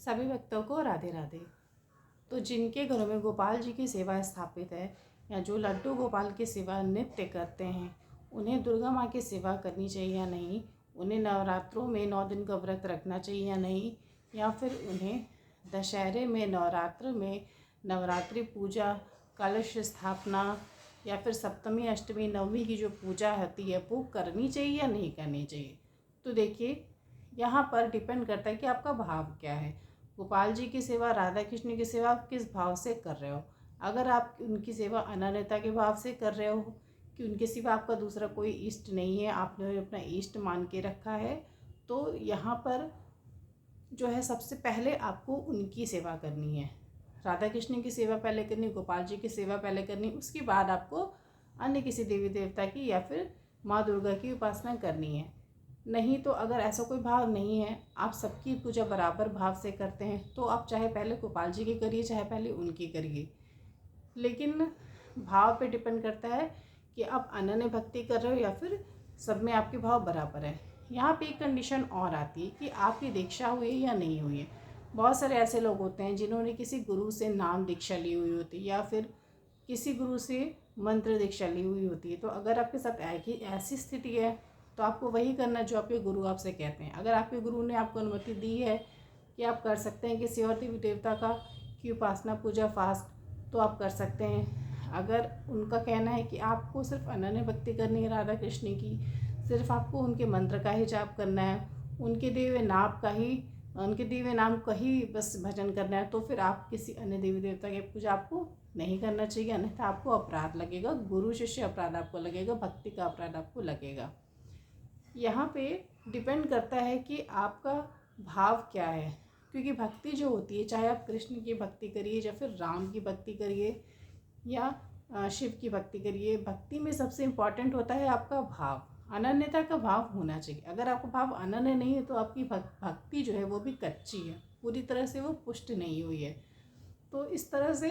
सभी भक्तों को राधे राधे। तो जिनके घरों में गोपाल जी की सेवा स्थापित है या जो लड्डू गोपाल की सेवा नित्य करते हैं, उन्हें दुर्गा माँ की सेवा करनी चाहिए या नहीं, उन्हें नवरात्रों में 9 दिन का व्रत रखना चाहिए या नहीं, या फिर उन्हें दशहरे में नवरात्र में नवरात्रि पूजा, कलश स्थापना या फिर सप्तमी अष्टमी नवमी की जो पूजा होती है वो करनी चाहिए या नहीं करनी चाहिए। तो देखिए, यहाँ पर डिपेंड करता है कि आपका भाव क्या है। गोपाल जी की सेवा, राधा कृष्ण की सेवा आप किस भाव से कर रहे हो। अगर आप उनकी सेवा अनन्यता के भाव से कर रहे हो कि उनके सिवा आपका दूसरा कोई इष्ट नहीं है, आपने अपना इष्ट मान के रखा है, तो यहाँ पर जो है सबसे पहले आपको उनकी सेवा करनी है। राधा कृष्ण की सेवा पहले करनी, गोपाल जी की सेवा पहले करनी, उसके बाद आपको अन्य किसी देवी देवता की या फिर माँ दुर्गा की उपासना करनी है। नहीं तो अगर ऐसा कोई भाव नहीं है, आप सबकी पूजा बराबर भाव से करते हैं, तो आप चाहे पहले गोपाल जी की करिए चाहे पहले उनकी करिए। लेकिन भाव पे डिपेंड करता है कि आप अनन्य भक्ति कर रहे हो या फिर सब में आपके भाव बराबर है। यहाँ पे एक कंडीशन और आती है कि आपकी दीक्षा हुई है या नहीं हुई है। बहुत सारे ऐसे लोग होते हैं जिन्होंने किसी गुरु से नाम दीक्षा ली हुई होती है या फिर किसी गुरु से मंत्र दीक्षा ली हुई होती है। तो अगर आपके साथ ऐसी स्थिति है तो आपको वही करना जो आपके गुरु आपसे कहते हैं। अगर आपके गुरु ने आपको अनुमति दी है कि आप कर सकते हैं किसी और देवी देवता का की उपासना पूजा फास्ट, तो आप कर सकते हैं। अगर उनका कहना है कि आपको सिर्फ अनन्य भक्ति करनी है राधा कृष्ण की, सिर्फ आपको उनके मंत्र का ही जाप करना है, उनके दिए हुए नाम का ही बस भजन करना है, तो फिर आप किसी अन्य देवी देवता की पूजा आपको नहीं करना चाहिए, अन्यथा आपको अपराध लगेगा, गुरु शिष्य अपराध आपको लगेगा, भक्ति का अपराध आपको लगेगा। यहाँ पे डिपेंड करता है कि आपका भाव क्या है, क्योंकि भक्ति जो होती है, चाहे आप कृष्ण की भक्ति करिए या फिर राम की भक्ति करिए या शिव की भक्ति करिए, भक्ति में सबसे इम्पॉर्टेंट होता है आपका भाव। अनन्यता का भाव होना चाहिए। अगर आपका भाव अनन्य नहीं है तो आपकी भक्ति जो है वो भी कच्ची है, पूरी तरह से वो पुष्ट नहीं हुई है। तो इस तरह से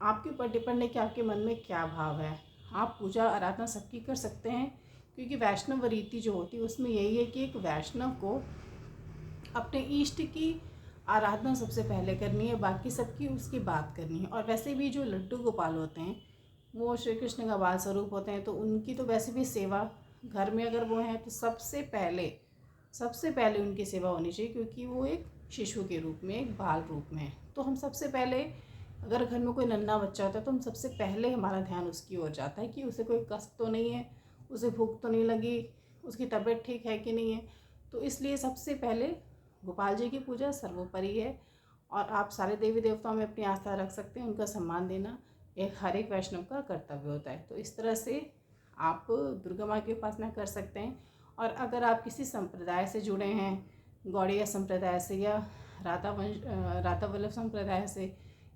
आपके ऊपर डिपेंड है कि आपके मन में क्या भाव है। आप पूजा आराधना सबकी कर सकते हैं, क्योंकि वैष्णव रीति जो होती है उसमें यही है कि एक वैष्णव को अपने इष्ट की आराधना सबसे पहले करनी है, बाकी सबकी उसकी बात करनी है। और वैसे भी जो लड्डू गोपाल होते हैं वो श्री कृष्ण का बाल स्वरूप होते हैं, तो उनकी तो वैसे भी सेवा घर में अगर वो हैं तो सबसे पहले उनकी सेवा होनी चाहिए, क्योंकि वो एक शिशु के रूप में, एक बाल रूप में है। तो हम सबसे पहले, अगर घर में कोई नन्हा बच्चा होता है तो हम सबसे पहले हमारा ध्यान उसकी ओर जाता है कि उसे कोई कष्ट तो नहीं है, उसे भूख तो नहीं लगी, उसकी तबीयत ठीक है कि नहीं है। तो इसलिए सबसे पहले गोपाल जी की पूजा सर्वोपरि है। और आप सारे देवी देवताओं में अपनी आस्था रख सकते हैं, उनका सम्मान देना हर एक वैष्णव का कर्तव्य होता है। तो इस तरह से आप दुर्गा माँ की उपासना कर सकते हैं। और अगर आप किसी संप्रदाय से जुड़े हैं, गौड़िया संप्रदाय से या राधा वल्लभ संप्रदाय से,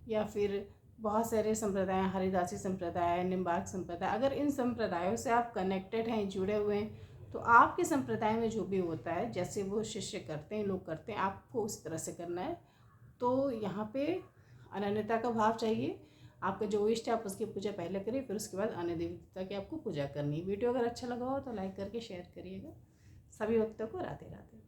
या फिर बहुत सारे संप्रदाय, हरिदासी संप्रदाय, निम्बार्क संप्रदाय, अगर इन संप्रदायों से आप कनेक्टेड हैं, जुड़े हुए हैं, तो आपके संप्रदाय में जो भी होता है, जैसे वो शिष्य करते हैं, लोग करते हैं, आपको उस तरह से करना है। तो यहाँ पे अनन्यता का भाव चाहिए। आपका जो इष्ट है आप उसकी पूजा पहले करिए, फिर उसके बाद अन्य देवी देवता की आपको पूजा करनी है। वीडियो अगर अच्छा लगा हो तो लाइक करके शेयर करिएगा। सभी भक्तों को राधे राधे।